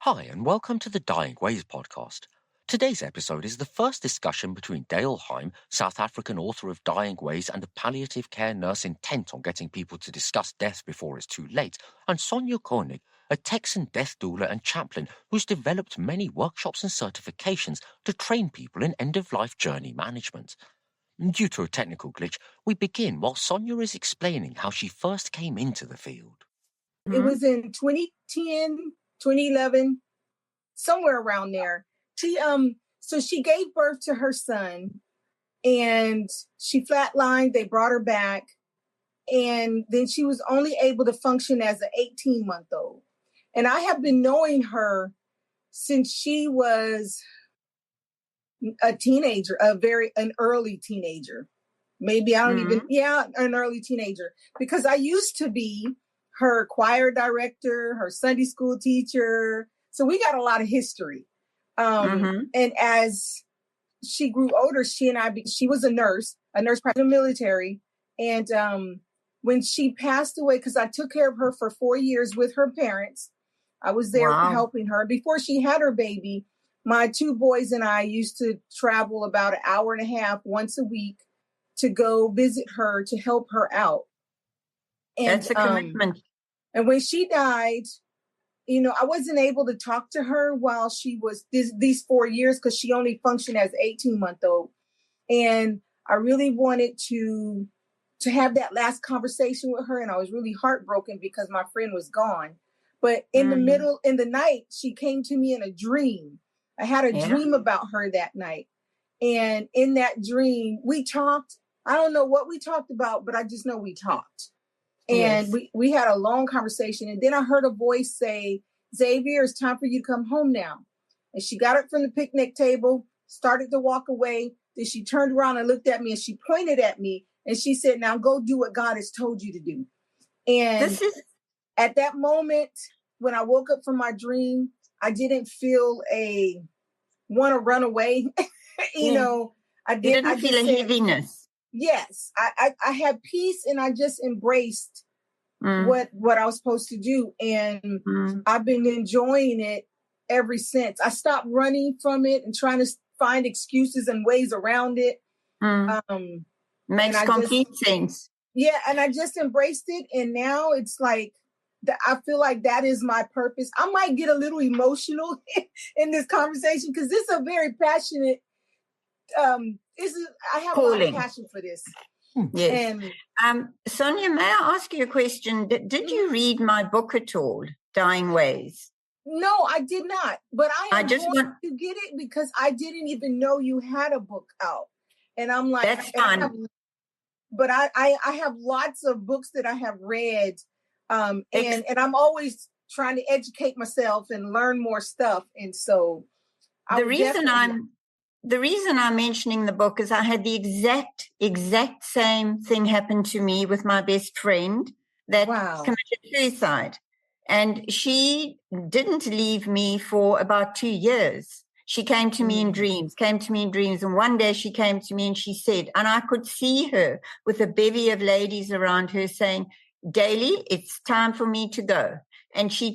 Hi, and welcome to the Dying Ways podcast. Today's episode is the first discussion between Dale Heim, South African author of Dying Ways and a palliative care nurse intent on getting people to discuss death before it's too late, and Sonja Koening, a Texan death doula and chaplain who's developed many workshops and certifications to train people in end-of-life journey management. Due to a technical glitch, we begin while Sonja is explaining how she first came into the field. It was in 2010, 2011, somewhere around there. So she gave birth to her son and she flatlined. They brought her back. And then she was only able to function as an 18-month-old. And I have been knowing her since she was a teenager, an early teenager. Maybe an early teenager. Because I used to be her choir director, her Sunday school teacher. So we got a lot of history. And as she grew older, she was a nurse practicing in the military. And when she passed away, because I took care of her for 4 years with her parents, I was there helping her. Before she had her baby, my two boys and I used to travel about an hour and a half once a week to go visit her to help her out. And, that's a commitment. And when she died, I wasn't able to talk to her while she was these 4 years because she only functioned as an 18-month-old. And I really wanted to have that last conversation with her. And I was really heartbroken because my friend was gone. But in the night, she came to me in a dream. I had a dream about her that night. And in that dream, we talked. I don't know what we talked about, but I just know we talked. And we had a long conversation. And then I heard a voice say, "Xavier, it's time for you to come home now." And she got up from the picnic table, started to walk away. Then she turned around and looked at me and she pointed at me. And she said, "Now go do what God has told you to do." And at that moment, when I woke up from my dream, I didn't feel want to run away. I didn't feel a heaviness. Yes, I had peace and I just embraced what I was supposed to do. And I've been enjoying it ever since. I stopped running from it and trying to find excuses and ways around it. Makes complete sense. Yeah, and I just embraced it. And now it's like, I feel like that is my purpose. I might get a little emotional in this conversation because this is a very passionate I have calling. A lot of passion for this. Yes. And Sonja, may I ask you a question? Did you read my book at all, Dying Ways? No, I did not. But I just want to get it because I didn't even know you had a book out. And I'm like, that's fine. I have lots of books that I have read. And I'm always trying to educate myself and learn more stuff. And so the reason I'm mentioning the book is I had the exact same thing happen to me with my best friend that committed suicide. And she didn't leave me for about 2 years. She came to me in dreams. And one day she came to me and she said, and I could see her with a bevy of ladies around her saying, "Daily, it's time for me to go." And she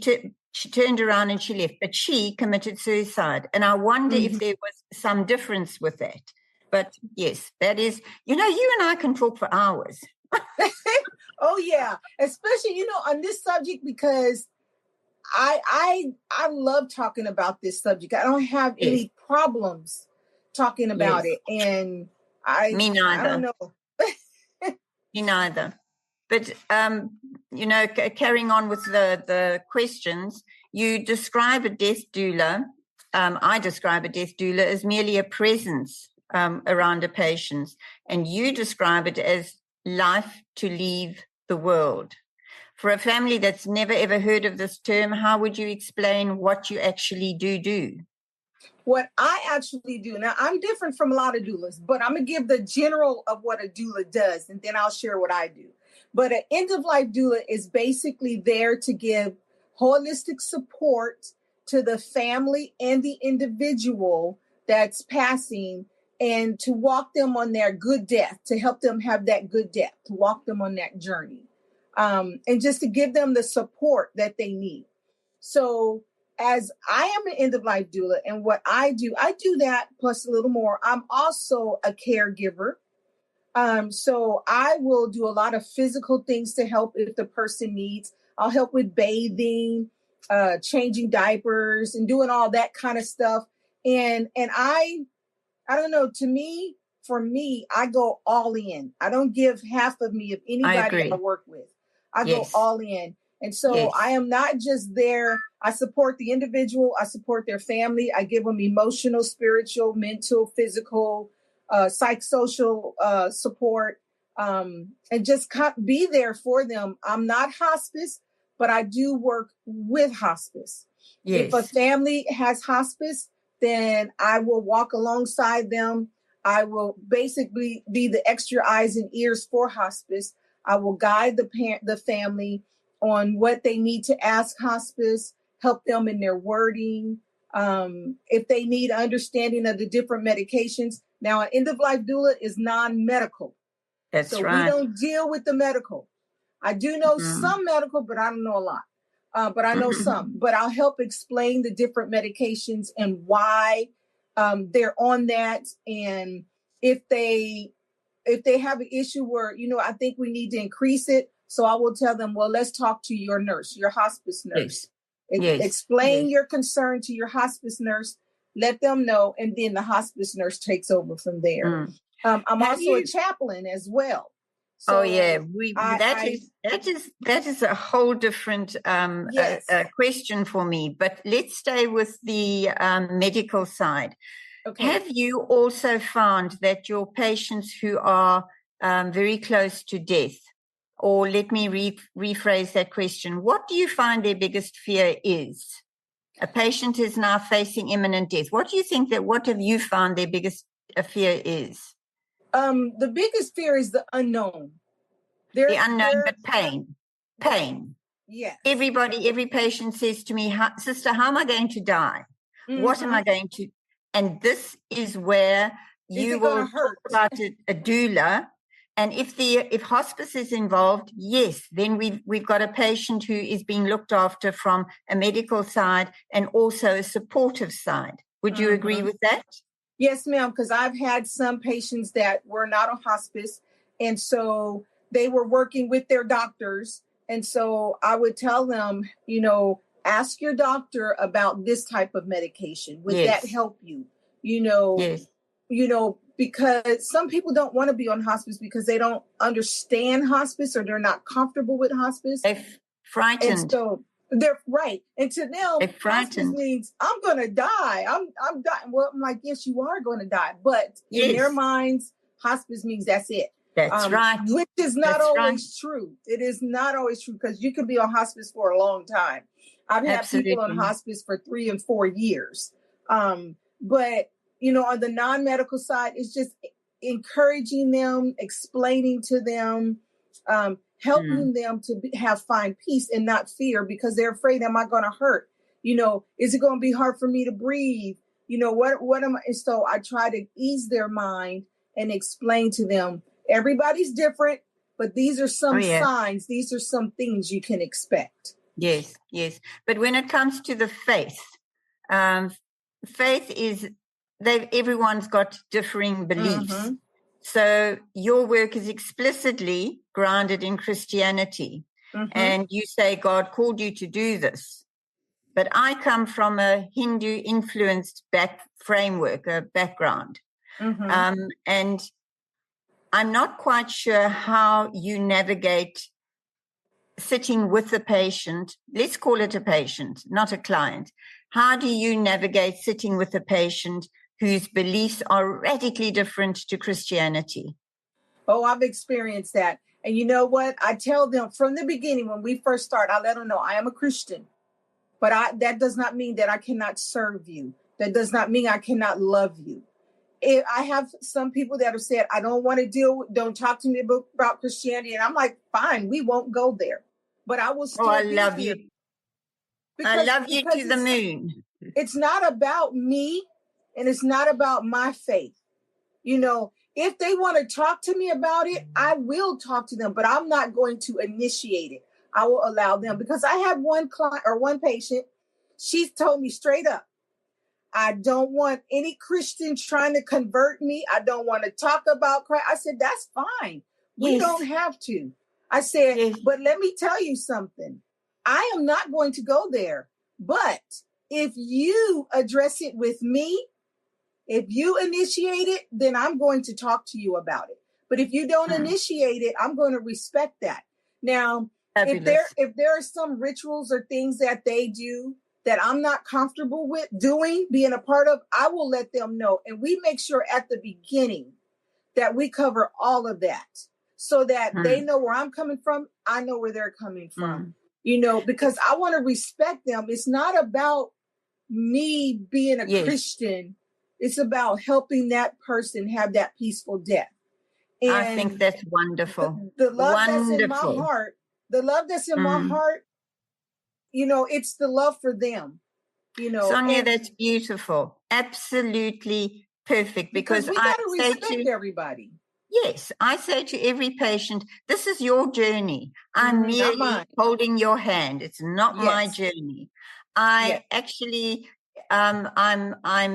turned around and she left, but she committed suicide. And I wonder if there was some difference with that. But yes, that is, you and I can talk for hours. Oh yeah. Especially, on this subject, because I love talking about this subject. I don't have any problems talking about it. And me neither. I don't know. Me neither. But, carrying on with the questions, you describe a death doula. I describe a death doula as merely a presence around a patient. And you describe it as life to leave the world. For a family that's never, ever heard of this term, how would you explain what you actually do? What I actually do, now I'm different from a lot of doulas, but I'm going to give the general of what a doula does, and then I'll share what I do. But an end-of-life doula is basically there to give holistic support to the family and the individual that's passing and to walk them on their good death, to help them have that good death, to walk them on that journey, and just to give them the support that they need. So as I am an end-of-life doula, and what I do that plus a little more. I'm also a caregiver. So I will do a lot of physical things to help if the person needs. I'll help with bathing, changing diapers, and doing all that kind of stuff. And I don't know, for me, I go all in. I don't give half of me of anybody I work with. I go all in. And so I am not just there. I support the individual. I support their family. I give them emotional, spiritual, mental, physical, psychosocial support, and just be there for them. I'm not hospice, but I do work with hospice. Yes. If a family has hospice, then I will walk alongside them. I will basically be the extra eyes and ears for hospice. I will guide the family on what they need to ask hospice, help them in their wording. If they need understanding of the different medications. Now, an end-of-life doula is non-medical. That's right. So we don't deal with the medical. I do know some medical, but I don't know a lot. But I know some. But I'll help explain the different medications and why they're on that. And if they have an issue where, I think we need to increase it. So I will tell them, well, let's talk to your nurse, your hospice nurse. Explain your concern to your hospice nurse, let them know, and then the hospice nurse takes over from there. I'm also a chaplain as well. So that is a whole different question for me. But let's stay with the medical side. Okay. Have you also found that your patients who are very close to death, or let me rephrase that question, what do you find their biggest fear is? A patient is now facing imminent death. What have you found their biggest fear is? The biggest fear is the unknown. The unknown, but pain. Yeah. Every patient says to me, sister, how am I going to die? What am I going to? And this is where you will talk about a doula. And if hospice is involved, yes, then we've got a patient who is being looked after from a medical side and also a supportive side. Would you agree with that? Yes, ma'am, because I've had some patients that were not on hospice, and so they were working with their doctors. And so I would tell them, ask your doctor about this type of medication. Would that help you? Because some people don't want to be on hospice because they don't understand hospice or they're not comfortable with hospice. They're frightened. And so they're right. And to them, hospice means I'm going to die. I'm dying. Well, I'm like, yes, you are going to die. But in their minds, hospice means that's it. That's right. Which is not always true. It is not always true because you can be on hospice for a long time. I've had people on hospice for 3 and 4 years. But, on the non-medical side, it's just encouraging them, explaining to them, helping them to find peace and not fear because they're afraid, am I going to hurt? Is it going to be hard for me to breathe? What am I? And so I try to ease their mind and explain to them, everybody's different, but these are some signs. These are some things you can expect. Yes. But when it comes to the faith, faith is everyone's got differing beliefs. So your work is explicitly grounded in Christianity. And you say God called you to do this. But I come from a Hindu influenced background. And I'm not quite sure how you navigate sitting with the patient. Let's call it a patient, not a client. How do you navigate sitting with a patient whose beliefs are radically different to Christianity? Oh, I've experienced that. And you know what? I tell them from the beginning, when we first start, I let them know I am a Christian, but that does not mean that I cannot serve you. That does not mean I cannot love you. I have some people that have said, I don't want to don't talk to me about Christianity. And I'm like, fine, we won't go there, but I will still I love you. I love you to the moon. It's not about me and it's not about my faith. If they want to talk to me about it, I will talk to them, but I'm not going to initiate it. I will allow them because I had one client or one patient. She's told me straight up, I don't want any Christian trying to convert me. I don't want to talk about Christ. I said, that's fine. We don't have to. I said, but let me tell you something. I am not going to go there. But if you address it with me, if you initiate it, then I'm going to talk to you about it. But if you don't initiate it, I'm going to respect that. Now, if there are some rituals or things that they do that I'm not comfortable with doing, being a part of, I will let them know. And we make sure at the beginning that we cover all of that so that they know where I'm coming from. I know where they're coming from, you know, because I want to respect them. It's not about me being a Christian. It's about helping that person have that peaceful death. And I think that's wonderful. The love that's in my heart, my heart, you know, it's the love for them, you know. Sonja, that's beautiful. Absolutely perfect. Because we got to respect everybody. Yes, I say to every patient, this is your journey. I'm merely holding your hand. It's not my journey. I actually, my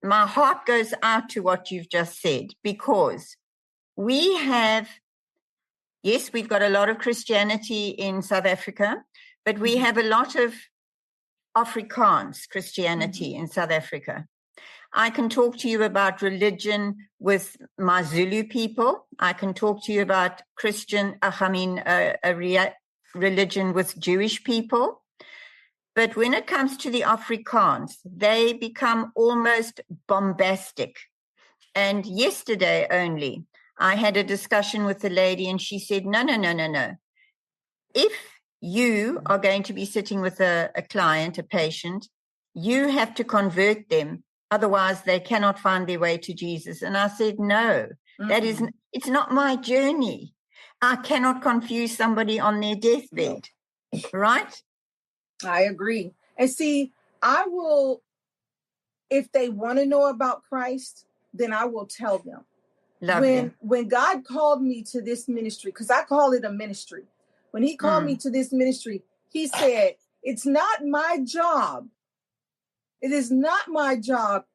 heart goes out to what you've just said, because we have, we've got a lot of Christianity in South Africa, but we have a lot of Afrikaans Christianity in South Africa. I can talk to you about religion with my Zulu people. I can talk to you about religion with Jewish people. But when it comes to the Afrikaans, they become almost bombastic. And yesterday only, I had a discussion with a lady and she said, no. If you are going to be sitting with a client, a patient, you have to convert them. Otherwise, they cannot find their way to Jesus. And I said, no, it's not my journey. I cannot confuse somebody on their deathbed, right? I agree. And see, I will, if they want to know about Christ, then I will tell them. When God called me to this ministry, because I call it a ministry, when he called me to this ministry, he said, it's not my job. It is not my job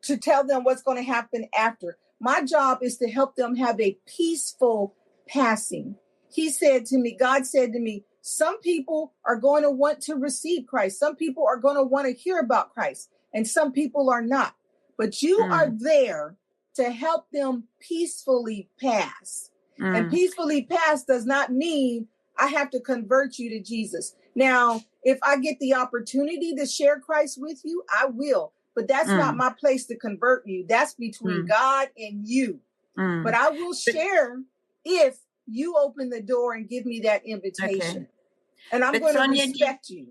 to tell them what's going to happen after. My job is to help them have a peaceful passing. He said to me, God said to me, some people are going to want to receive Christ. Some people are going to want to hear about Christ, and some people are not. But you are there to help them peacefully pass. And peacefully pass does not mean I have to convert you to Jesus. Now, if I get the opportunity to share Christ with you, I will. But that's not my place to convert you. That's between God and you. But I will share if you open the door and give me that invitation. And I'm going to respect you.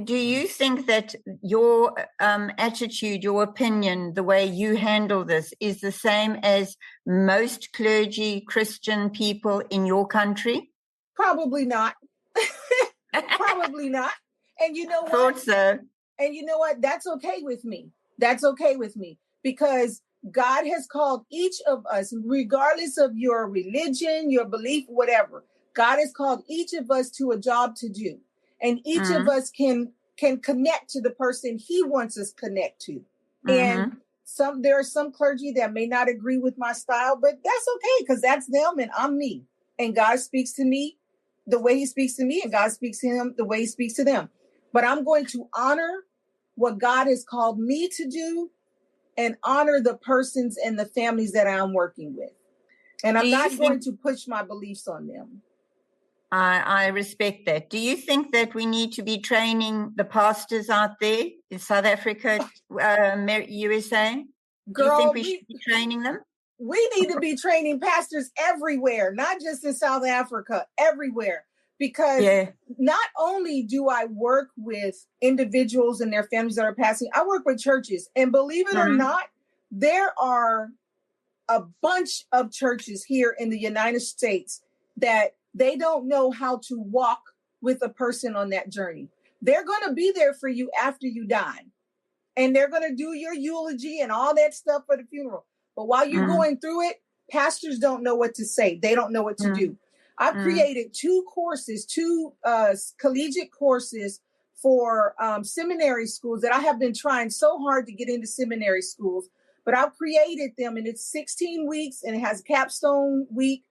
Do you think that your attitude, your opinion, the way you handle this is the same as most clergy Christian people in your country? Probably not. Probably not. And you know what? Thought so. And you know what? That's okay with me. That's okay with me, because God has called each of us, regardless of your religion, your belief, whatever. God has called each of us to a job to do. And each of us can connect to the person he wants us to connect to. And there are some clergy that may not agree with my style, but that's okay, because that's them and I'm me. And God speaks to me the way he speaks to me, and God speaks to him the way he speaks to them. But I'm going to honor what God has called me to do and honor the persons and the families that I'm working with. And I'm not going to push my beliefs on them. I respect that. Do you think that we need to be training the pastors out there in South Africa, USA? Do you think we should be training them? We need to be training pastors everywhere, not just in South Africa, everywhere. Because not only do I work with individuals and their families that are passing, I work with churches. And believe it or not, there are a bunch of churches here in the United States that they don't know how to walk with a person on that journey. They're going to be there for you after you die. And they're going to do your eulogy and all that stuff for the funeral. But while you're going through it, pastors don't know what to say. They don't know what to do. I've created two collegiate courses for seminary schools that I have been trying so hard to get into seminary schools, but I've created them, and it's 16 weeks and it has capstone week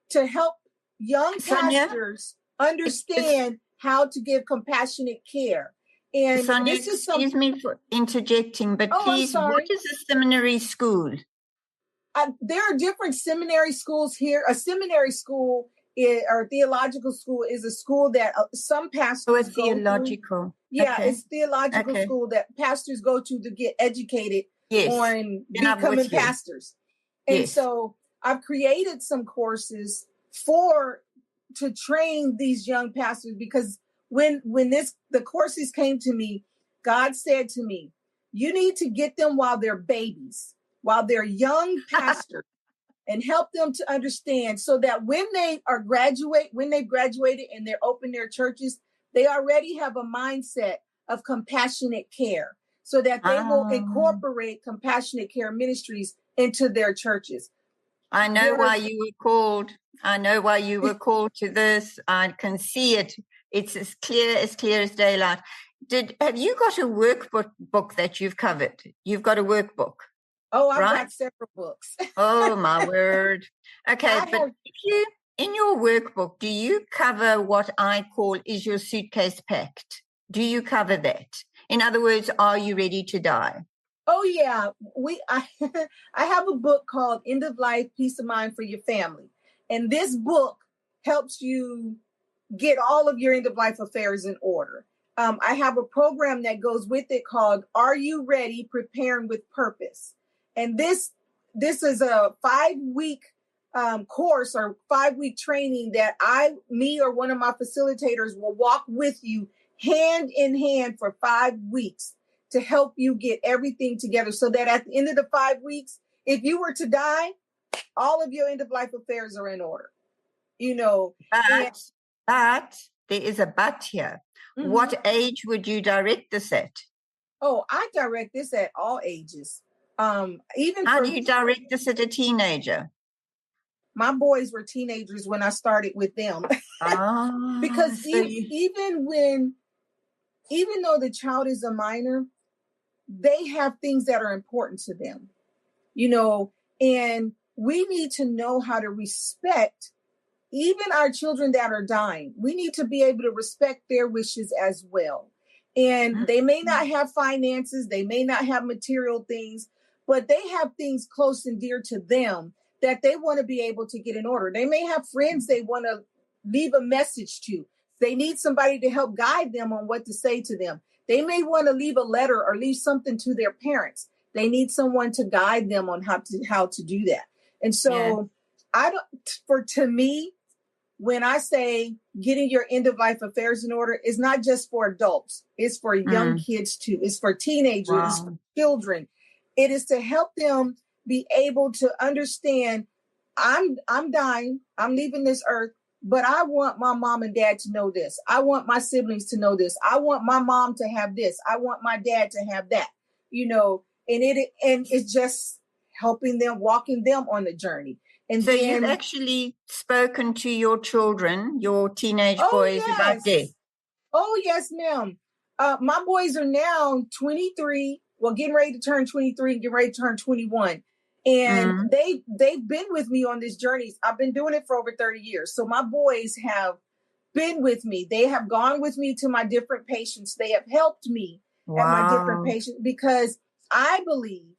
to help young pastors understand how to give compassionate care. And Sonja, this is excuse me for interjecting, but please, what is a seminary school? There are different seminary schools here. A seminary school or theological school is a school that some pastors go theological. To. Yeah, it's theological school that pastors go to get educated on becoming pastors. And so I've created some courses to train these young pastors, because when the courses came to me, God said to me, you need to get them while they're babies, while they're young pastors, and help them to understand so that when they've graduated and they're open their churches, they already have a mindset of compassionate care, so that they will incorporate compassionate care ministries into their churches. I know why you were called. I know why you were called to this. I can see it. It's as clear as daylight. Have you got a workbook that you've covered? You've got a workbook. Oh, I've got several books. Oh, my word. Okay, in your workbook, do you cover what I call is your suitcase packed? Do you cover that? In other words, are you ready to die? Oh, yeah. I have a book called End of Life, Peace of Mind for Your Family. And this book helps you get all of your end of life affairs in order. I have a program that goes with it called Are You Ready? Preparing with Purpose. And this is a 5-week course or 5-week training that me or one of my facilitators will walk with you hand in hand for 5 weeks to help you get everything together, so that at the end of the 5 weeks, if you were to die, all of your end of life affairs are in order. But there is a but here. Mm-hmm. What age would you direct this at? Oh, I direct this at all ages. How do you direct this at a teenager? My boys were teenagers when I started with them. Because even though the child is a minor, they have things that are important to them, and we need to know how to respect even our children that are dying. We need to be able to respect their wishes as well. And they may not have finances, they may not have material things, but they have things close and dear to them that they want to be able to get in order. They may have friends they want to leave a message to. They need somebody to help guide them on what to say to them. They may want to leave a letter or leave something to their parents. They need someone to guide them on how to do that. And so to me, when I say getting your end of life affairs in order, it's not just for adults. It's for young kids too. It's for teenagers, it's for children. It is to help them be able to understand, I'm dying, I'm leaving this earth, but I want my mom and dad to know this. I want my siblings to know this. I want my mom to have this. I want my dad to have that, and it's just helping them, walking them on the journey. And so you've actually spoken to your children, your teenage boys, about death. Oh, yes, ma'am. My boys are now 23, getting ready to turn 23 and getting ready to turn 21. And they've been with me on this journey. I've been doing it for over 30 years. So my boys have been with me. They have gone with me to my different patients. They have helped me at my different patients, because I believe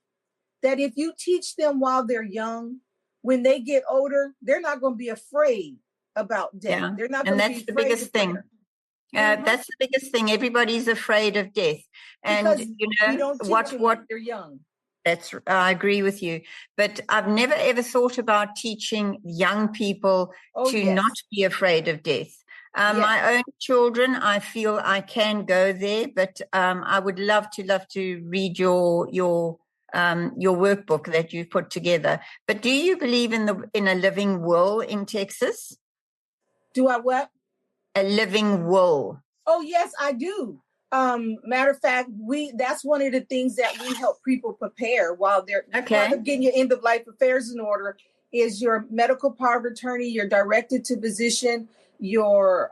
that if you teach them while they're young, when they get older, they're not going to be afraid about death. Yeah. They're not going to be afraid. And that's the biggest thing. That's the biggest thing. Everybody's afraid of death. And because you don't teach them when they're young. I agree with you. But I've never ever thought about teaching young people not be afraid of death. My own children, I feel I can go there, but I would love to read your workbook that you've put together. But do you believe in a living will in Texas? Do I what? A living will. Oh, yes, I do. Matter of fact, that's one of the things that we help people prepare while they're part of getting your end of life affairs in order is your medical power of attorney, your directed to physician, your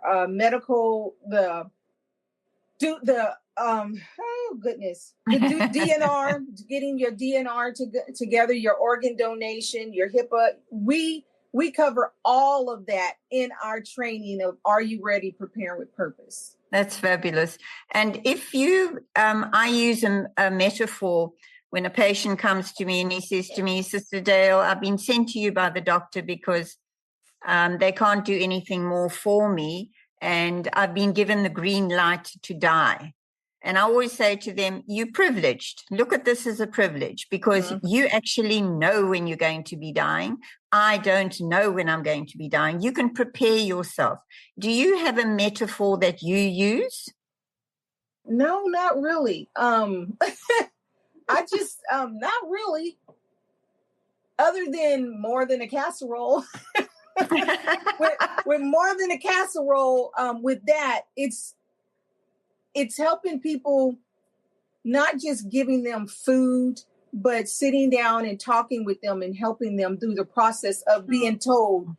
do the DNR, getting your DNR together, your organ donation, your HIPAA. We cover all of that in our training of Are You Ready? Preparing with Purpose. That's fabulous. And if you, I use a metaphor when a patient comes to me and he says to me, Sister Dale, I've been sent to you by the doctor because they can't do anything more for me, and I've been given the green light to die. And I always say to them, you're privileged. Look at this as a privilege, because you actually know when you're going to be dying. I don't know when I'm going to be dying. You can prepare yourself. Do you have a metaphor that you use? No, not really. I just, not really. Other than more than a casserole. with more than a casserole, with that, it's helping people, not just giving them food, but sitting down and talking with them and helping them through the process of being told,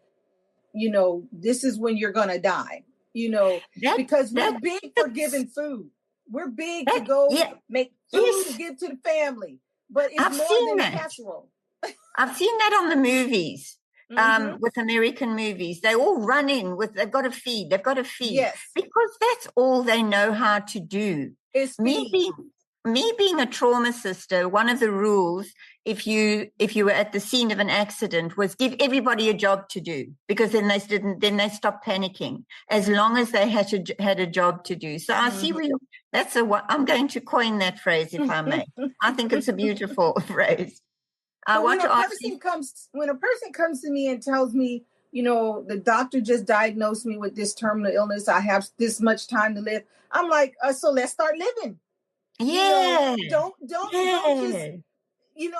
this is when you're going to die, because we're big for giving food. We're big to go make food to give to the family, but it's more than a casserole. I've seen that on the movies. With American movies, they all run in they've got to feed. Yes. Because that's all they know how to do. Me being a trauma sister, one of the rules, if you were at the scene of an accident, was give everybody a job to do, because then they stopped panicking, as long as they had a job to do. So I see I'm going to coin that phrase, if I may. I think it's a beautiful phrase. When a person comes to me and tells me, the doctor just diagnosed me with this terminal illness, I have this much time to live, I'm like, so let's start living. Yeah. Don't just,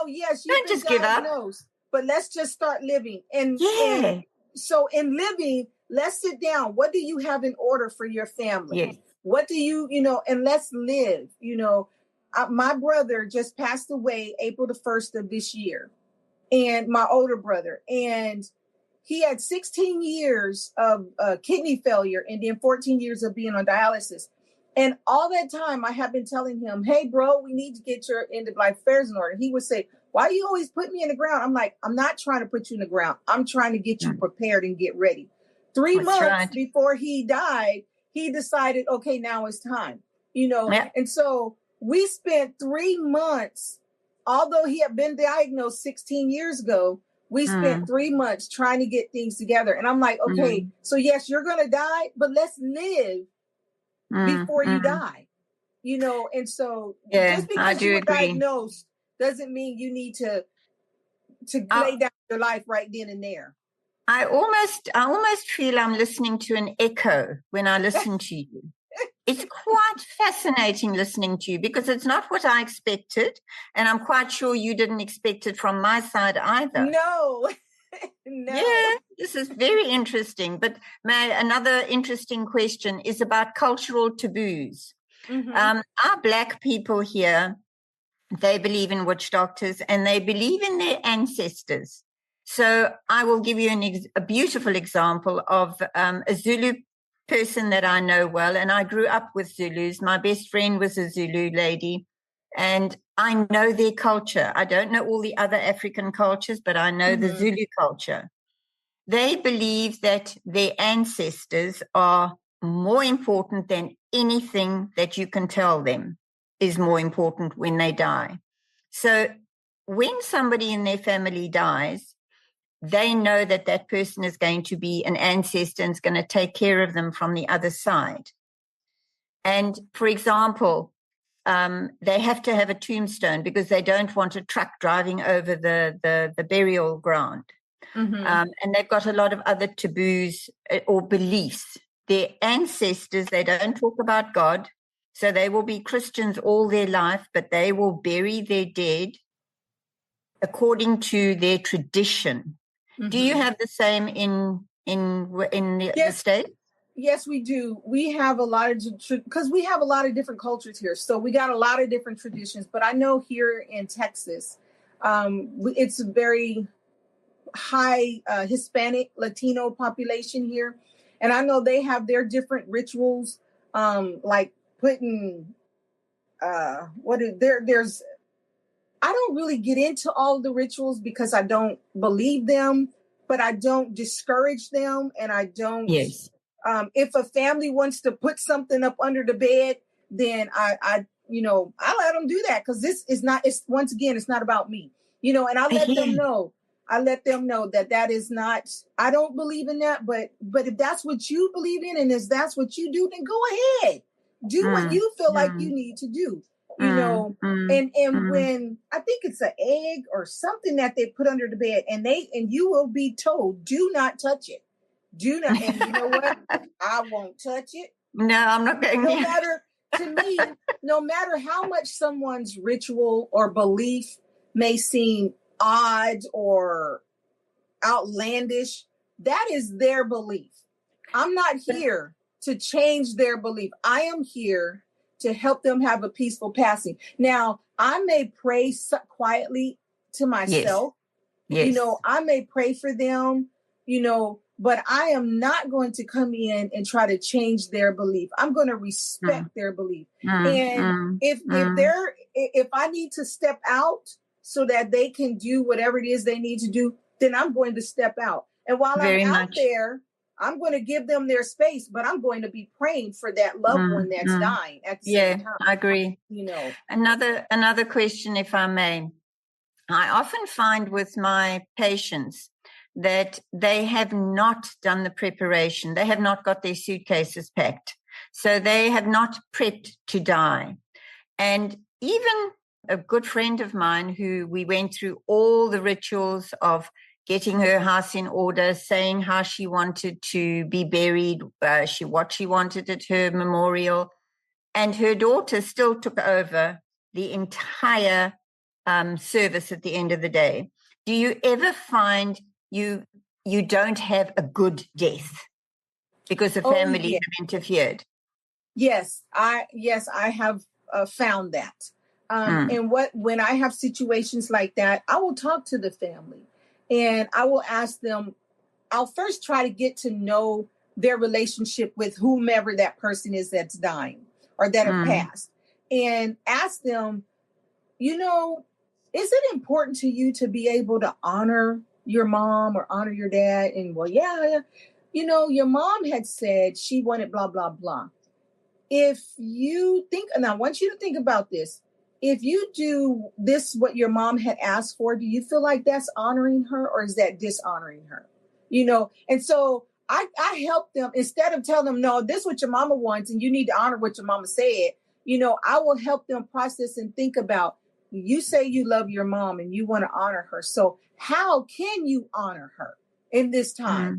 yes, you've been diagnosed, but let's just start living. And so in living, let's sit down. What do you have in order for your family? Yes. What do you, and let's live, my brother just passed away April the 1st of this year, and my older brother, and he had 16 years of kidney failure and then 14 years of being on dialysis. And all that time I have been telling him, hey, bro, we need to get your end of life affairs in order. He would say, why do you always put me in the ground? I'm like, I'm not trying to put you in the ground. I'm trying to get you prepared and get ready. 3 months before he died, he decided, okay, now it's time, and so we spent 3 months, although he had been diagnosed 16 years ago, we spent 3 months trying to get things together. And I'm like, okay, so yes, you're going to die, but let's live before you die, and so just because you were diagnosed doesn't mean you need to lay down your life right then and there. I almost feel I'm listening to an echo when I listen to you. It's quite fascinating listening to you, because it's not what I expected. And I'm quite sure you didn't expect it from my side either. No. Yeah, this is very interesting. But another interesting question is about cultural taboos. Our Black people here, they believe in witch doctors and they believe in their ancestors. So I will give you a beautiful example of a Zulu person that I know well, and I grew up with Zulus. My best friend was a Zulu lady, and I know their culture. I don't know all the other African cultures, but I know the Zulu culture. They believe that their ancestors are more important than anything that you can tell them is more important when they die. So when somebody in their family dies, they know that that person is going to be an ancestor and is going to take care of them from the other side. And for example, they have to have a tombstone because they don't want a truck driving over the burial ground. And they've got a lot of other taboos or beliefs. Their ancestors, they don't talk about God. So they will be Christians all their life, but they will bury their dead according to their tradition. Do you have the same in the States? Yes, we do. We have a lot of, because we have a lot of different cultures here. So we got a lot of different traditions. But I know here in Texas, it's a very high Hispanic, Latino population here. And I know they have their different rituals, like putting there's I don't really get into all the rituals because I don't believe them, but I don't discourage them, and I don't. Yes. If a family wants to put something up under the bed, then I let them do that, because this is not. It's once again, it's not about me, and I let them know. I let them know that is not. I don't believe in that, but if that's what you believe in, and if that's what you do, then go ahead, do what you feel like you need to do. And when I think it's an egg or something that they put under the bed, and you will be told, do not touch it. Do not. And you know what? I won't touch it. No, I'm not going to me, no matter how much someone's ritual or belief may seem odd or outlandish, that is their belief. I'm not here to change their belief. I am here to help them have a peaceful passing. Now, I may pray quietly to myself. Yes. I may pray for them, but I am not going to come in and try to change their belief. I'm going to respect their belief. If I need to step out so that they can do whatever it is they need to do, then I'm going to step out. And while I'm out there, I'm going to give them their space, but I'm going to be praying for that loved one that's dying at the same time. I agree. Another question, if I may. I often find with my patients that they have not done the preparation. They have not got their suitcases packed. So they have not prepped to die. And even a good friend of mine who we went through all the rituals of getting her house in order, saying how she wanted to be buried, what she wanted at her memorial. And her daughter still took over the entire service at the end of the day. Do you ever find you don't have a good death because the family have interfered? Yes, I have found that. And when I have situations like that, I will talk to the family. And I will ask them, I'll first try to get to know their relationship with whomever that person is that's dying or that have passed, and ask them, is it important to you to be able to honor your mom or honor your dad? And your mom had said she wanted blah, blah, blah. If you think, and I want you to think about this, if you do this, what your mom had asked for, do you feel like that's honoring her, or is that dishonoring her? And so I help them, instead of telling them, no, this is what your mama wants and you need to honor what your mama said. I will help them process and think about, you say you love your mom and you want to honor her. So how can you honor her in this time?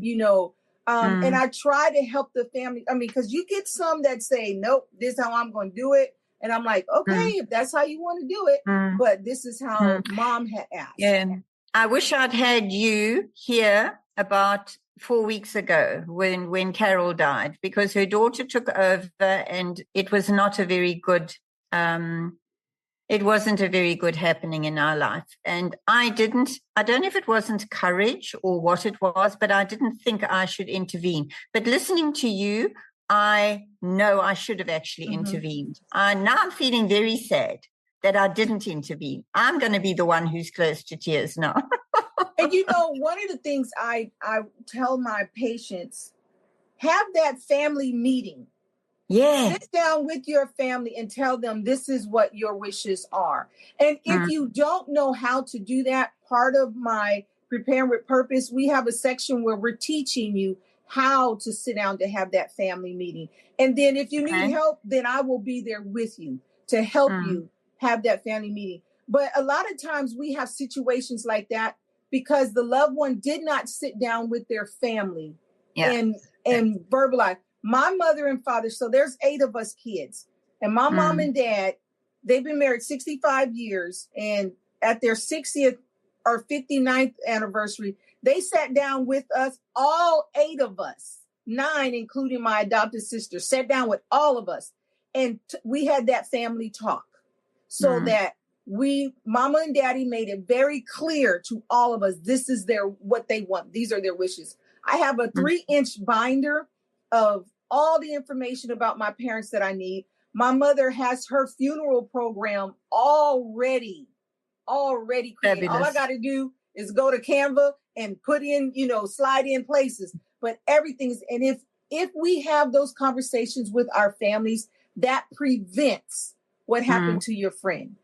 And I try to help the family. I mean, because you get some that say, nope, this is how I'm going to do it. And I'm like, okay, if that's how you want to do it, but this is how mom had asked. Yeah. I wish I'd had you here about 4 weeks ago when Carol died, because her daughter took over and it was not a very good, it wasn't a very good happening in our life. And I don't know if it wasn't courage or what it was, but I didn't think I should intervene. But listening to you, I know I should have actually intervened. Now I'm feeling very sad that I didn't intervene. I'm going to be the one who's close to tears now. And one of the things I tell my patients, have that family meeting. Yeah. Sit down with your family and tell them this is what your wishes are. And if you don't know how to do that, part of my Preparing with Purpose, we have a section where we're teaching you how to sit down to have that family meeting. And then if you need help, then I will be there with you to help you have that family meeting. But a lot of times we have situations like that because the loved one did not sit down with their family and verbalize. My mother and father, so there's 8 of us kids, and my mom and dad, they've been married 65 years, and at their 60th or 59th anniversary, they sat down with us, all 8 of us, 9, including my adopted sister, sat down with all of us. And we had that family talk so that mama and daddy made it very clear to all of us, this is what they want. These are their wishes. I have a 3-inch binder of all the information about my parents that I need. My mother has her funeral program already created. Fabulous. All I got to do is go to Canva and put in, slide in places, but everything's, and if we have those conversations with our families, that prevents what happened to your friend.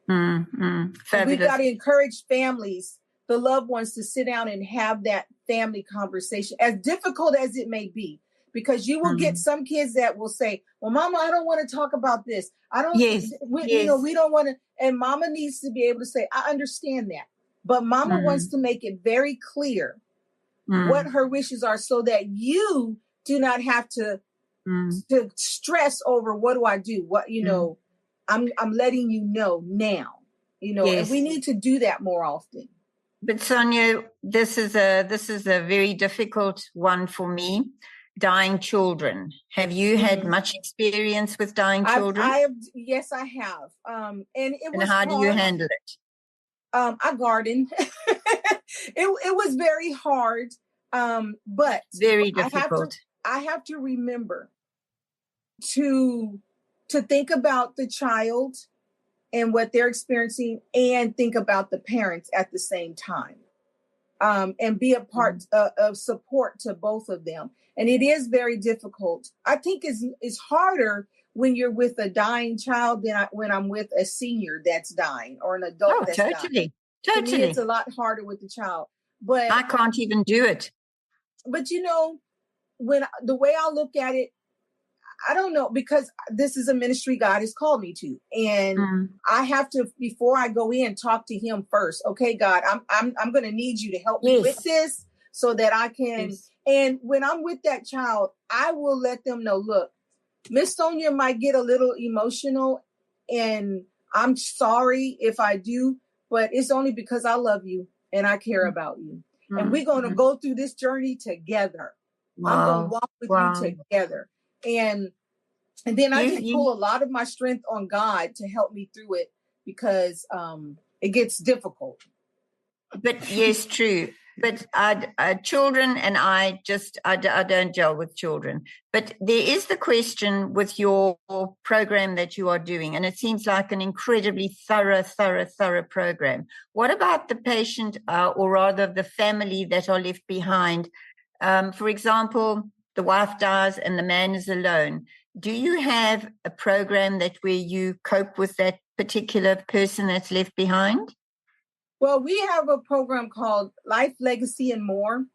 We've got to encourage families, the loved ones, to sit down and have that family conversation, as difficult as it may be, because you will get some kids that will say, well, Mama, I don't want to talk about this. I don't, we don't want to. And Mama needs to be able to say, I understand that. But Mama wants to make it very clear what her wishes are, so that you do not have to stress over, what do I do? What, I'm letting you know now, and we need to do that more often. But Sonja, this is a very difficult one for me. Dying children. Have you had much experience with dying children? Yes, I have. And it was. And how do you handle it? I garden. It was very hard, but very difficult. I have to remember to think about the child and what they're experiencing, and think about the parents at the same time, and be a part of support to both of them. And it is very difficult. I think it's harder when you're with a dying child than when I'm with a senior that's dying, or an adult that's dying. Totally. To me, it's a lot harder with the child. But I can't even do it. But when the way I look at it, I don't know, because this is a ministry God has called me to, and I have to, before I go in, talk to Him first. Okay, God, I'm going to need you to help me with this, so that I can. And when I'm with that child, I will let them know, look, Miss Sonja might get a little emotional, and I'm sorry if I do, but it's only because I love you and I care about you. And we're going to go through this journey together. Wow. I'm going to walk with you together. And then I just pull a lot of my strength on God to help me through it, because it gets difficult. But yes, true. But children, and I don't gel with children. But there is the question with your program that you are doing, and it seems like an incredibly thorough program. What about the patient, or rather the family that are left behind? For example, the wife dies and the man is alone. Do you have a program where you cope with that particular person that's left behind? Well, we have a program called Life, Legacy, and More.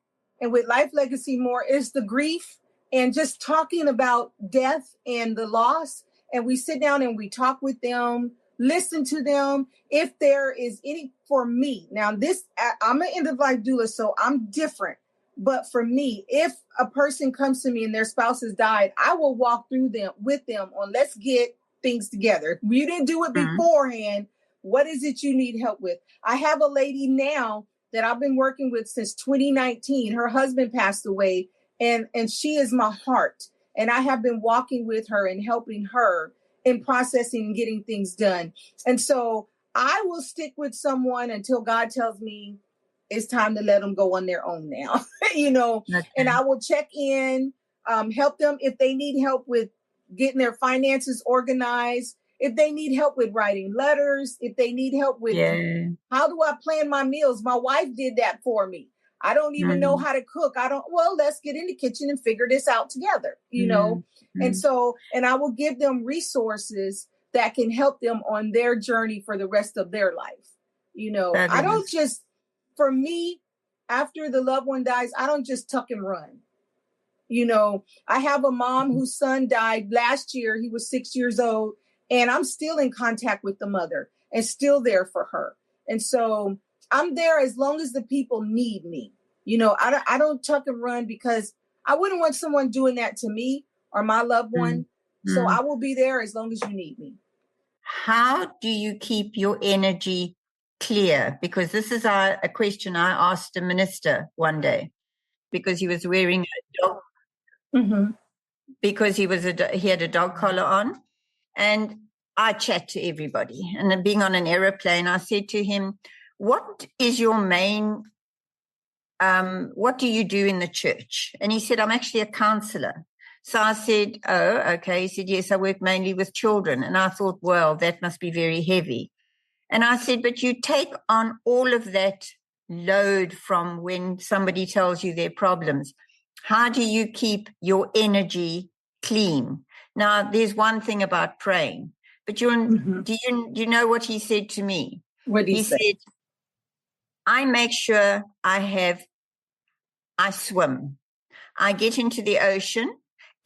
And with Life, Legacy, More is the grief and just talking about death and the loss. And we sit down and we talk with them, listen to them. If there is any, for me, now I'm an end-of-life doula, so I'm different. But for me, if a person comes to me and their spouse has died, I will walk through with them on, let's get things together. If you didn't do it beforehand, what is it you need help with? I have a lady now that I've been working with since 2019. Her husband passed away, and she is my heart. And I have been walking with her and helping her in processing and getting things done. And so I will stick with someone until God tells me it's time to let them go on their own now, Okay. And I will check in, help them if they need help with getting their finances organized. If they need help with writing letters, if they need help with how do I plan my meals? My wife did that for me. I don't even know how to cook. Let's get in the kitchen and figure this out together, And so, and I will give them resources that can help them on their journey for the rest of their life. I don't just, for me, after the loved one dies, I don't just tuck and run. I have a mom whose son died last year. He was 6 years old. And I'm still in contact with the mother and still there for her. And so I'm there as long as the people need me. I don't tuck and run, because I wouldn't want someone doing that to me or my loved one. So I will be there as long as you need me. How do you keep your energy clear? Because this is a question I asked a minister one day, because he was wearing a dog, because he had a dog collar on. And I chat to everybody. And then being on an aeroplane, I said to him, what is your main, what do you do in the church? And he said, I'm actually a counselor. So I said, oh, okay. He said, yes, I work mainly with children. And I thought, well, that must be very heavy. And I said, but you take on all of that load from when somebody tells you their problems. How do you keep your energy clean? Now, there's one thing about praying, but do you know what he said to me? What did he say? Said, I make sure I swim. I get into the ocean,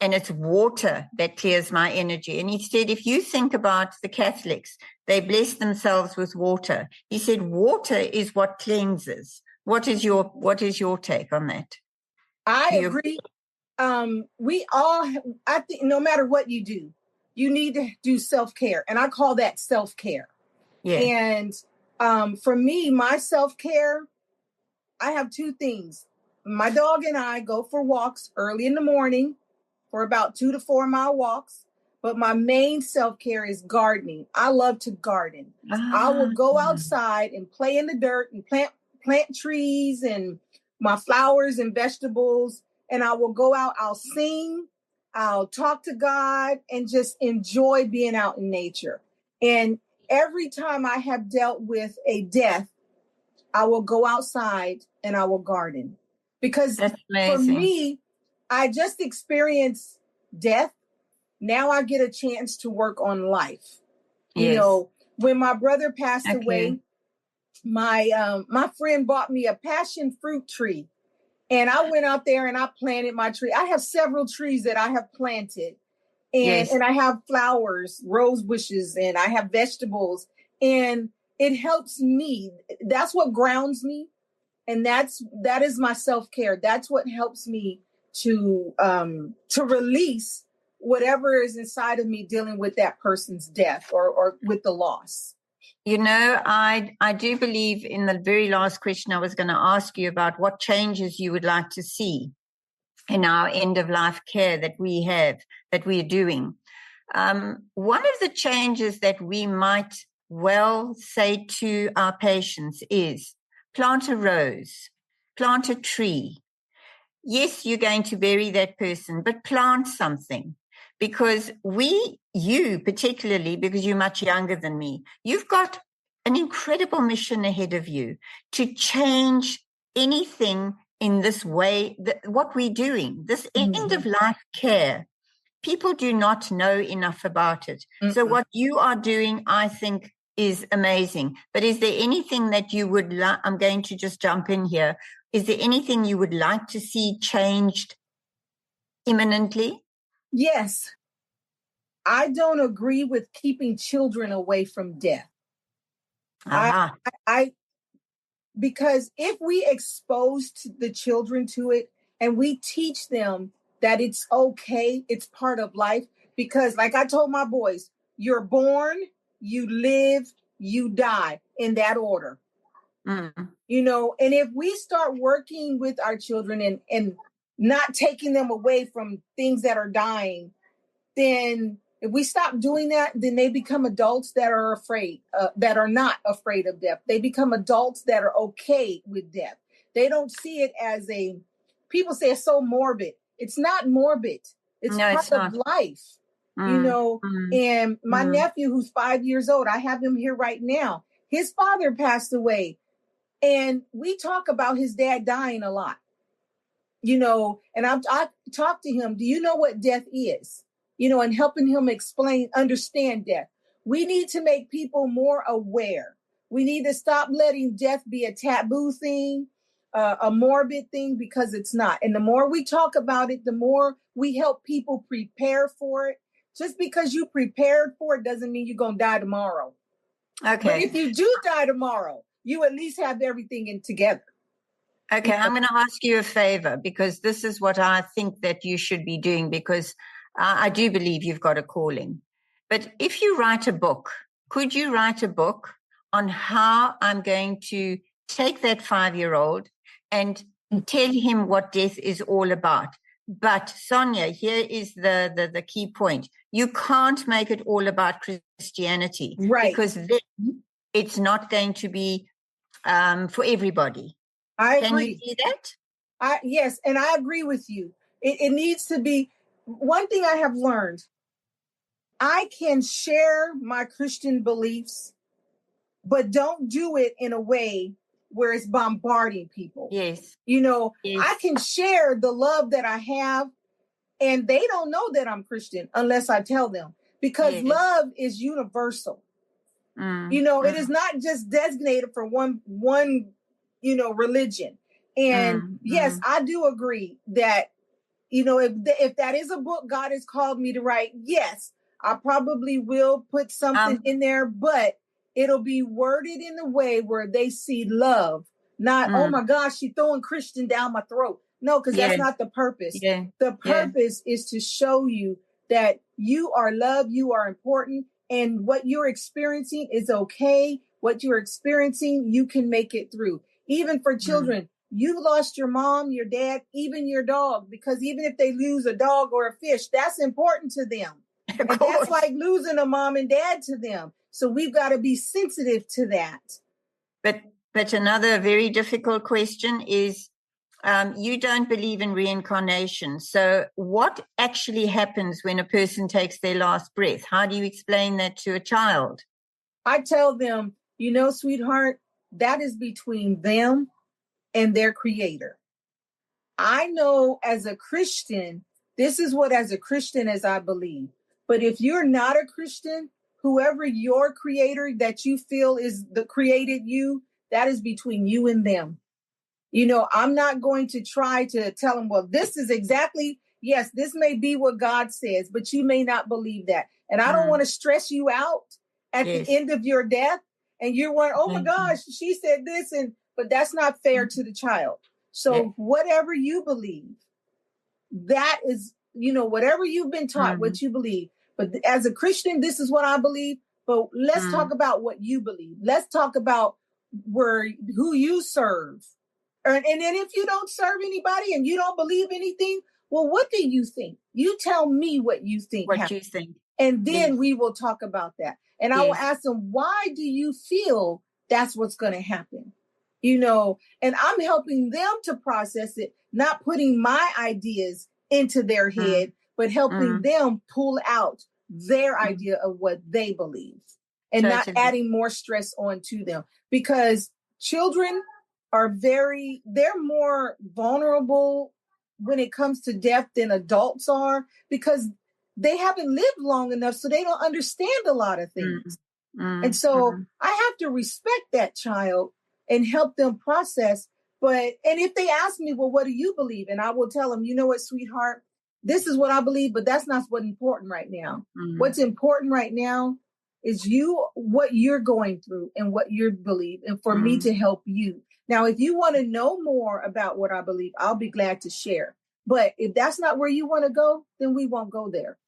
and it's water that clears my energy. And he said, if you think about the Catholics, they bless themselves with water. He said, water is what cleanses. What is your take on that? I agree. We all, I think no matter what you do, you need to do self-care. And I call that self-care. Yeah. And for me, my self-care, I have two things. My dog and I go for walks early in the morning for about 2 to 4 mile walks. But my main self-care is gardening. I love to garden. I will go outside and play in the dirt and plant trees and my flowers and vegetables. And I will go out, I'll sing, I'll talk to God, and just enjoy being out in nature. And every time I have dealt with a death, I will go outside and I will garden. Because for me, I just experienced death. Now I get a chance to work on life. Yes. You know, when my brother passed away, my friend bought me a passion fruit tree. And I went out there and I planted my tree. I have several trees that I have planted. And I have flowers, rose bushes, and I have vegetables. And it helps me. That's what grounds me. And that is my self-care. That's what helps me to release whatever is inside of me dealing with that person's death or with the loss. You know, I do believe in the very last question I was going to ask you about what changes you would like to see in our end-of-life care that we're doing. One of the changes that we might well say to our patients is plant a rose, plant a tree. Yes, you're going to bury that person, but plant something. Because you particularly, because you're much younger than me, you've got an incredible mission ahead of you to change anything in this way, what we're doing, this end-of-life care. People do not know enough about it. Mm-hmm. So what you are doing, I think, is amazing. But is there anything that you would like, I'm going to just jump in here, is there anything you would like to see changed imminently? Yes. I don't agree with keeping children away from death. Because if we expose the children to it and we teach them that it's okay, it's part of life, because like I told my boys, you're born, you live, you die in that order. Mm. You know, and if we start working with our children and not taking them away from things that are dying, then if we stop doing that, then they become adults that are afraid, that are not afraid of death. They become adults that are okay with death. They don't see it as people say it's so morbid. It's not morbid. It's part of life, you know. And my nephew, who's 5 years old, I have him here right now. His father passed away. And we talk about his dad dying a lot, you know, and I talked to him, do you know what death is? You know, and helping him understand death. We need to make people more aware. We need to stop letting death be a taboo thing, a morbid thing, because it's not. And the more we talk about it, the more we help people prepare for it. Just because you prepared for it doesn't mean you're going to die tomorrow. Okay. But if you do die tomorrow, you at least have everything in together. Okay, I'm going to ask you a favor, because this is what I think that you should be doing, because I do believe you've got a calling. But if you write a book, could you write a book on how I'm going to take that 5-year-old and tell him what death is all about? But Sonja, here is the key point. You can't make it all about Christianity, right? Because then it's not going to be for everybody. I agree. Can you see that? Yes, and I agree with you. It needs to be, one thing I have learned, I can share my Christian beliefs, but don't do it in a way where it's bombarding people. Yes. Yes. I can share the love that I have, and they don't know that I'm Christian unless I tell them, because love is universal. It is not just designated for one religion. And yes, I do agree that, if that is a book God has called me to write, yes, I probably will put something in there, but it'll be worded in a way where they see love, not, oh my gosh, she's throwing Christian down my throat. No, because that's not the purpose. Yeah. The purpose is to show you that you are loved, you are important, and what you're experiencing is okay. What you're experiencing, you can make it through. Even for children, you lost your mom, your dad, even your dog, because even if they lose a dog or a fish, that's important to them. And that's like losing a mom and dad to them. So we've got to be sensitive to that. But another very difficult question is, you don't believe in reincarnation. So what actually happens when a person takes their last breath? How do you explain that to a child? I tell them, sweetheart, that is between them and their creator. I know as a Christian, this is what as a Christian as I believe. But if you're not a Christian, whoever your creator that you feel is the created you, that is between you and them. I'm not going to try to tell them, well, this is exactly, yes, this may be what God says, but you may not believe that. And I don't want to stress you out at the end of your death. And you're wondering, oh my gosh, she said this, but that's not fair to the child. So whatever you believe, that is, whatever you've been taught, what you believe. But as a Christian, this is what I believe. But let's talk about what you believe. Let's talk about who you serve. And then if you don't serve anybody and you don't believe anything, well, what do you think? You tell me what you think. You think. And then we will talk about that. And I will ask them, why do you feel that's what's going to happen? And I'm helping them to process it, not putting my ideas into their head, but helping them pull out their idea of what they believe and not adding more stress onto them, because children are they're more vulnerable when it comes to death than adults are, because they haven't lived long enough, so they don't understand a lot of things. And so I have to respect that child and help them process. And if they ask me, well, what do you believe? And I will tell them, you know what, sweetheart, this is what I believe, but that's not what's important right now. What's important right now is what you're going through and what you believe, and for me to help you. Now, if you want to know more about what I believe, I'll be glad to share. But if that's not where you want to go, then we won't go there.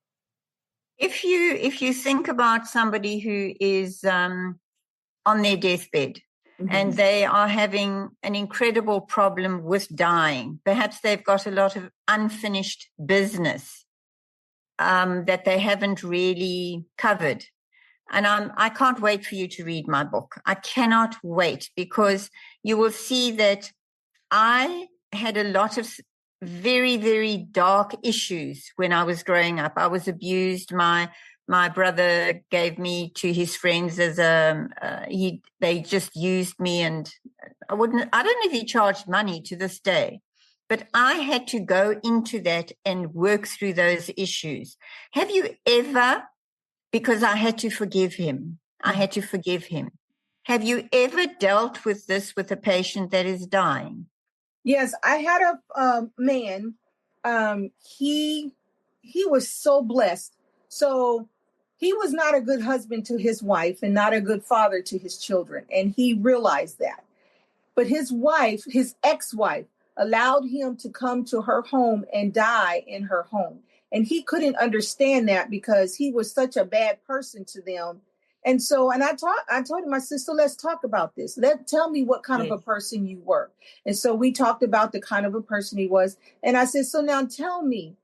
If you think about somebody who is on their deathbed and they are having an incredible problem with dying, perhaps they've got a lot of unfinished business that they haven't really covered. And I can't wait for you to read my book. I cannot wait, because you will see that I had a lot of very, very dark issues when I was growing up. I was abused. My brother gave me to his friends as they just used me, and I don't know if he charged money to this day, but I had to go into that and work through those issues. Have you ever, because I had to forgive him. Have you ever dealt with this with a patient that is dying? Yes, I had a man. He was so blessed. So he was not a good husband to his wife and not a good father to his children. And he realized that. But his wife, his ex-wife, allowed him to come to her home and die in her home. And he couldn't understand that, because he was such a bad person to them. And so, and I told him, I said, so let's talk about this. Tell me what kind of a person you were. And so we talked about the kind of a person he was. And I said, so now tell me,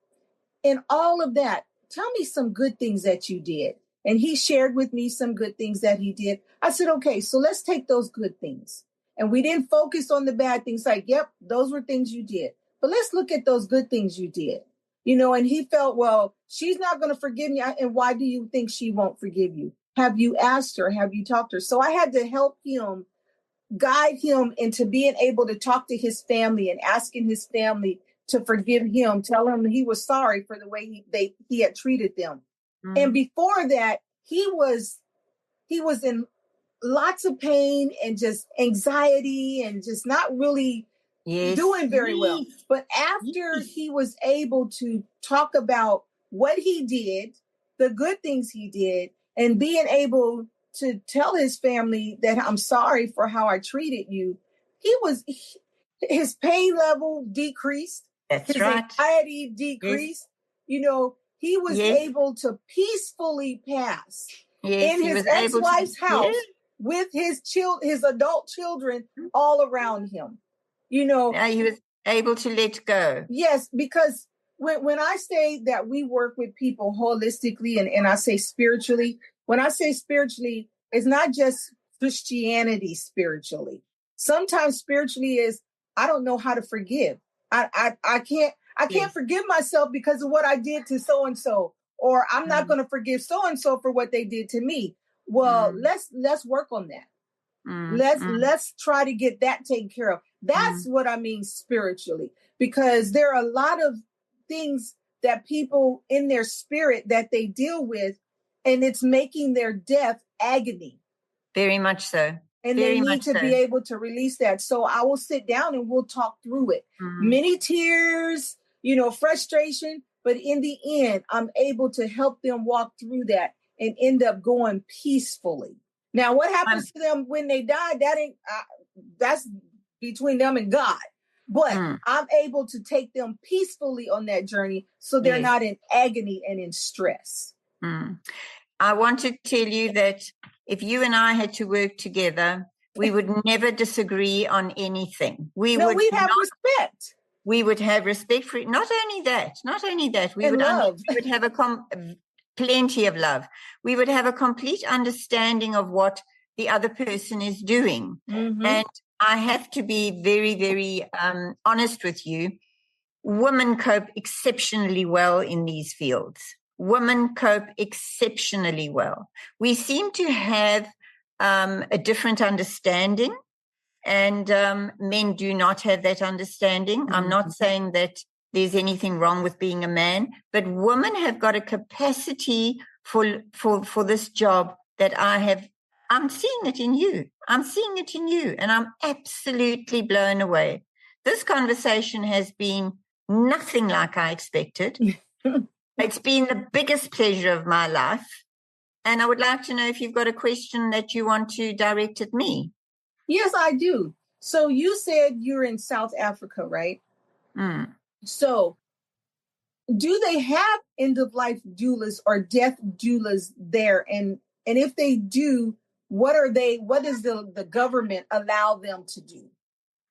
in all of that, tell me some good things that you did. And he shared with me some good things that he did. I said, okay, so let's take those good things. And we didn't focus on the bad things, like, yep, those were things you did. But let's look at those good things you did. and he felt, well, she's not going to forgive me. And why do you think she won't forgive you? Have you asked her? Have you talked to her? So I had to help him, guide him into being able to talk to his family and asking his family to forgive him, tell him he was sorry for the way he had treated them. And before that, he was in lots of pain and just anxiety and just not really doing very well. But after he was able to talk about what he did, the good things he did, and being able to tell his family that I'm sorry for how I treated you, his pain level decreased. That's his right. Anxiety decreased. Yes. He was able to peacefully pass in his ex-wife's house with his adult children all around him. He was able to let go. Yes, because when I say that we work with people holistically and I say spiritually, when I say spiritually, it's not just Christianity spiritually. Sometimes spiritually is, I don't know how to forgive. I can't forgive myself because of what I did to so-and-so, or I'm not going to forgive so-and-so for what they did to me. Well, let's work on that. Let's try to get that taken care of. That's what I mean spiritually, because there are a lot of things that people in their spirit that they deal with, and it's making their death agony. Very much so. And they need to be able to release that. So I will sit down and we'll talk through it. Many tears, frustration, but in the end, I'm able to help them walk through that and end up going peacefully. Now, what happens to them when they die, that's between them and God. But I'm able to take them peacefully on that journey so they're not in agony and in stress. I want to tell you that if you and I had to work together, we would never disagree on anything. We'd have respect. We would have respect for it. Not only that, we would have plenty of love. We would have a complete understanding of what the other person is doing. And I have to be very, very honest with you. Women cope exceptionally well in these fields. Women cope exceptionally well. We seem to have a different understanding, and men do not have that understanding. I'm not saying that there's anything wrong with being a man, but women have got a capacity for this job that I'm seeing it in you. And I'm absolutely blown away. This conversation has been nothing like I expected. It's been the biggest pleasure of my life. And I would like to know if you've got a question that you want to direct at me. Yes, I do. So you said you're in South Africa, right? So do they have end-of-life doulas or death doulas there? And if they do, what does the government allow them to do?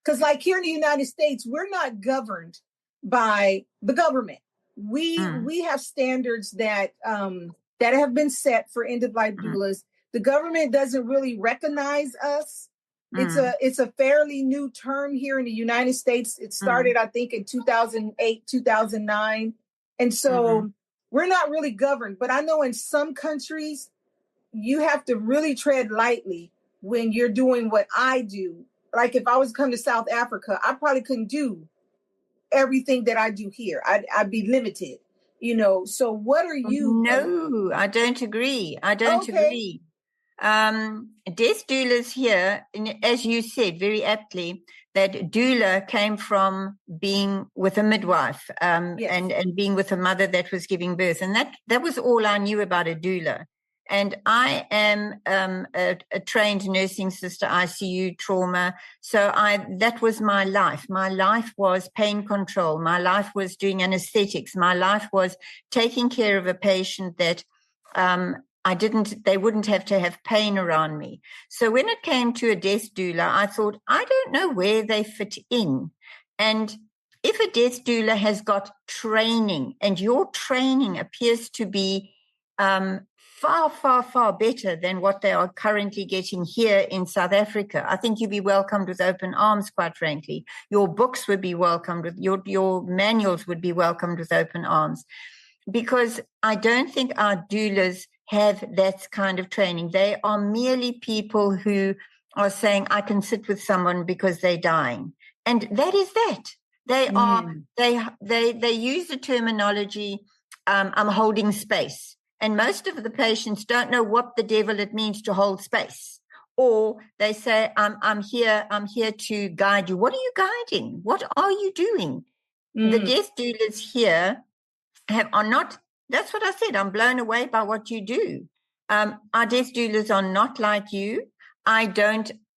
Because like here in the United States, we're not governed by the government. We have standards that have been set for end-of-life doulas. The government doesn't really recognize us. It's a fairly new term here in the United States. It started, I think, in 2008, 2009. And so we're not really governed. But I know in some countries, you have to really tread lightly when you're doing what I do. Like if I was to come to South Africa, I probably couldn't do everything that I do here. I'd be limited, So what are you? No, I don't agree. Agree. Death doulas here, as you said very aptly, that doula came from being with a midwife and being with a mother that was giving birth. And that was all I knew about a doula. And I am a trained nursing sister, ICU, trauma. So that was my life. My life was pain control. My life was doing anesthetics. My life was taking care of a patient that they wouldn't have to have pain around me. So when it came to a death doula, I thought, I don't know where they fit in. And if a death doula has got training, and your training appears to be far, far, far better than what they are currently getting here in South Africa. I think you'd be welcomed with open arms, quite frankly. Your books would be welcomed with, your manuals would be welcomed with open arms. Because I don't think our doulas have that kind of training. They are merely people who are saying, I can sit with someone because they're dying. And that is that. They use the terminology, I'm holding space. And most of the patients don't know what the devil it means to hold space. Or they say, I'm here to guide you. What are you guiding? What are you doing? The death doulas here are not, that's what I said, I'm blown away by what you do. Our death doulas are not like you.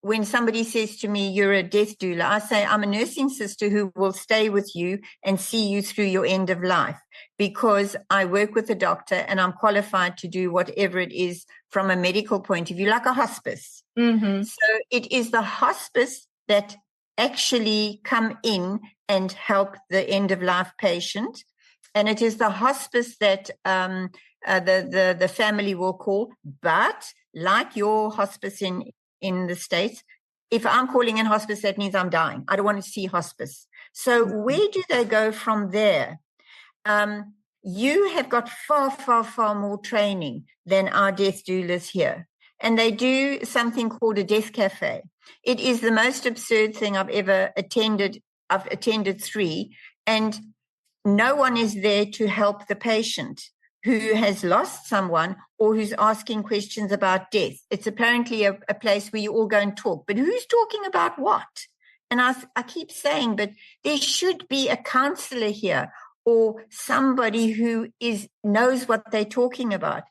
When somebody says to me, you're a death doula, I say, I'm a nursing sister who will stay with you and see you through your end of life, because I work with a doctor and I'm qualified to do whatever it is from a medical point of view, like a hospice. Mm-hmm. So it is the hospice that actually come in and help the end of life patient. And it is the hospice that the family will call. But like your hospice in the States, if I'm calling in hospice, that means I'm dying. I don't want to see hospice. So where do they go from there? You have got far, far, far more training than our death doulas here. And they do something called a death cafe. It is the most absurd thing I've ever attended. I've attended 3, and no one is there to help the patient who has lost someone or who's asking questions about death. It's apparently a place where you all go and talk, but who's talking about what? And I keep saying, but there should be a counselor here or somebody who knows what they're talking about.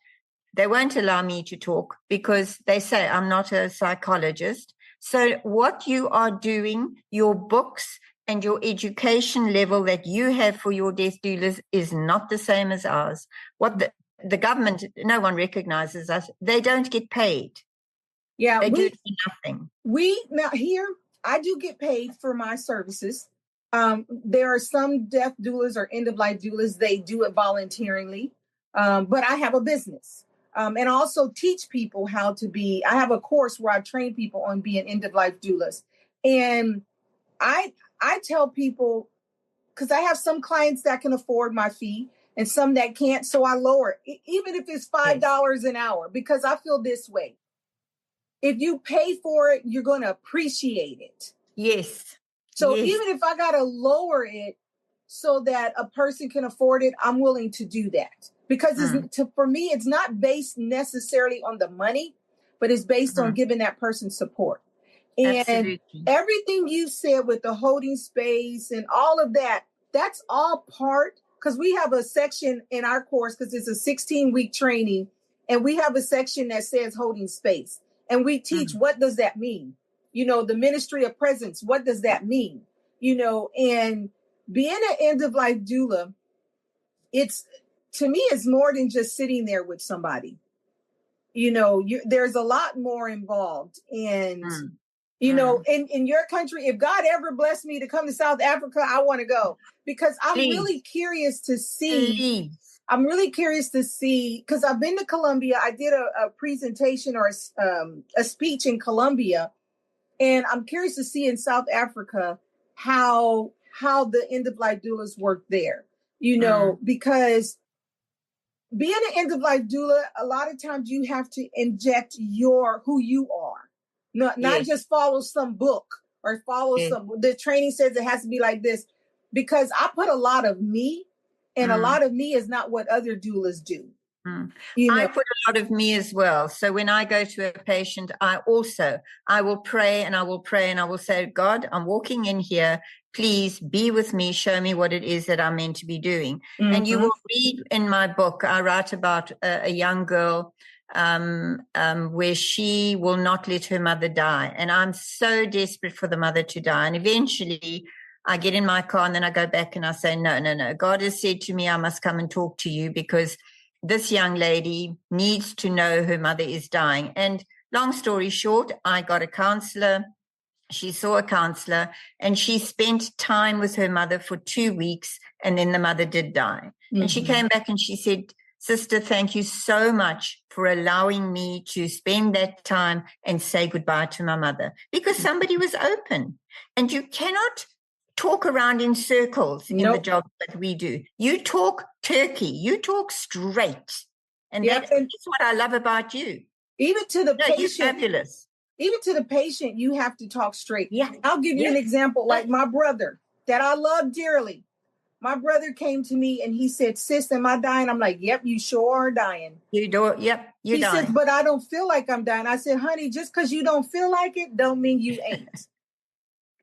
They won't allow me to talk because they say I'm not a psychologist. So what you are doing, your books and your education level that you have for your death doulas is not the same as ours. What the government, no one recognizes us. They don't get paid. Yeah, they do it for nothing. Now here, I do get paid for my services. There are some death doulas or end-of-life doulas, they do it voluntarily. But I have a business. And also teach people how to be, I have a course where I train people on being end-of-life doulas. And I tell people, because I have some clients that can afford my fee and some that can't, so I lower it, even if it's $5 an hour, because I feel this way. If you pay for it, you're going to appreciate it. Yes. So even if I got to lower it so that a person can afford it, I'm willing to do that. Because for me, it's not based necessarily on the money, but it's based on giving that person support. And absolutely. Everything you said with the holding space and all of that, that's all part, because we have a section in our course, because it's a 16-week training, and we have a section that says holding space. And we teach what does that mean? You know, the ministry of presence, what does that mean? You know, and being an end-of-life doula, to me, it's more than just sitting there with somebody. You know, there's a lot more involved. And you know, in your country, if God ever blessed me to come to South Africa, I want to go, because I'm really curious to see. I'm really curious to see, because I've been to Colombia. I did a presentation or a speech in Colombia, and I'm curious to see in South Africa how the end-of-life doulas work there. You know, because being an end-of-life doula, a lot of times you have to inject who you are. Not just follow some book or follow the training says it has to be like this, because I put a lot of me, and a lot of me is not what other doulas do. You know? I put a lot of me as well. So when I go to a patient, I will pray and I will say, God, I'm walking in here. Please be with me. Show me what it is that I'm meant to be doing. And you will read in my book, I write about a young girl where she will not let her mother die. And I'm so desperate for the mother to die. And eventually I get in my car and then I go back and I say, no. God has said to me, I must come and talk to you, because this young lady needs to know her mother is dying. And long story short, I got a counselor. She saw a counselor and she spent time with her mother for 2 weeks, and then the mother did die. And she came back and she said, Sister, thank you so much for allowing me to spend that time and say goodbye to my mother, because somebody was open. And you cannot talk around in circles in the job that we do. You talk turkey, you talk straight. And that's what I love about you. Even to the patient. You're fabulous. Even to the patient, you have to talk straight. Yeah. I'll give you an example. Like my brother that I love dearly. My brother came to me and he said, "Sis, am I dying?" I'm like, "Yep, you sure are dying." You're dying. He said, "But I don't feel like I'm dying." I said, "Honey, just because you don't feel like it don't mean you ain't."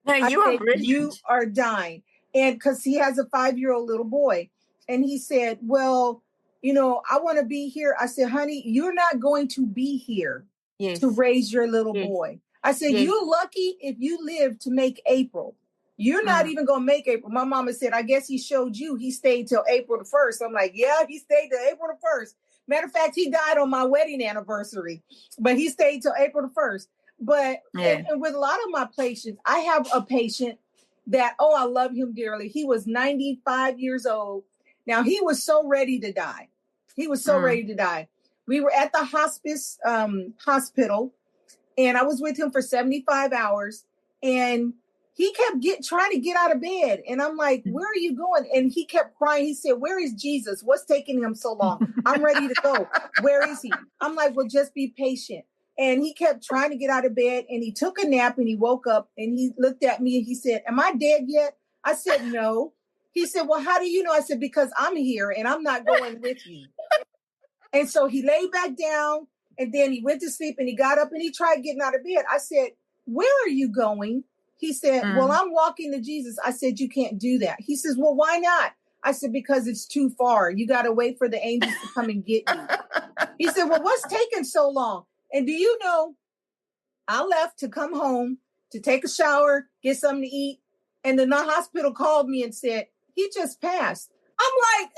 No, you are brilliant. You are dying. And because he has a 5-year-old little boy. And he said, "Well, I want to be here." I said, "Honey, you're not going to be here to raise your little boy." I said, "You're lucky if you live to make April. You're not even going to make April." My mama said, "I guess he showed you he stayed till April the 1st. I'm like, "Yeah, he stayed till April the 1st. Matter of fact, he died on my wedding anniversary, but he stayed till April the 1st. But and with a lot of my patients, I have a patient that, I love him dearly. He was 95 years old. Now, he was so ready to die. He was so ready to die. We were at the hospice hospital, and I was with him for 75 hours, and he kept trying to get out of bed. And I'm like, "Where are you going?" And he kept crying. He said, "Where is Jesus? What's taking him so long? I'm ready to go. Where is he?" I'm like, "Well, just be patient." And he kept trying to get out of bed, and he took a nap, and he woke up, and he looked at me, and he said, "Am I dead yet?" I said, "No." He said, "Well, how do you know?" I said, "Because I'm here, and I'm not going with you." And so he lay back down, and then he went to sleep, and he got up, and he tried getting out of bed. I said, "Where are you going?" He said, "Well, I'm walking to Jesus." I said, "You can't do that." He says, "Well, why not?" I said, "Because it's too far. You got to wait for the angels to come and get you." He said, "Well, what's taking so long?" And do you know, I left to come home to take a shower, get something to eat. And the hospital called me and said, "He just passed." I'm like,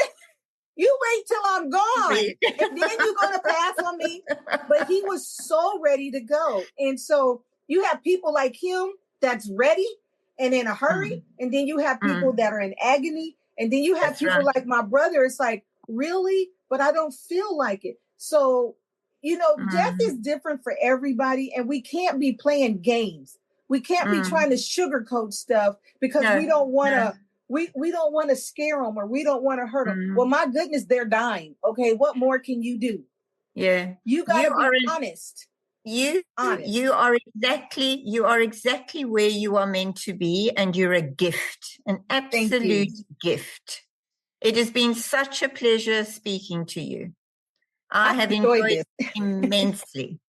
"You wait till I'm gone. And then you're going to pass on me." But he was so ready to go. And so you have people like him that's ready and in a hurry. And then you have people that are in agony. And then you have people like my brother. It's like, "Really? But I don't feel like it." So, death is different for everybody. And we can't be playing games. We can't be trying to sugarcoat stuff because we don't want to. We don't want to scare them, or we don't want to hurt them. Well, my goodness, they're dying. Okay, what more can you do? Yeah, you got to be honest. You are exactly where you are meant to be, and you're a gift, an absolute gift. It has been such a pleasure speaking to you. I have enjoyed it immensely.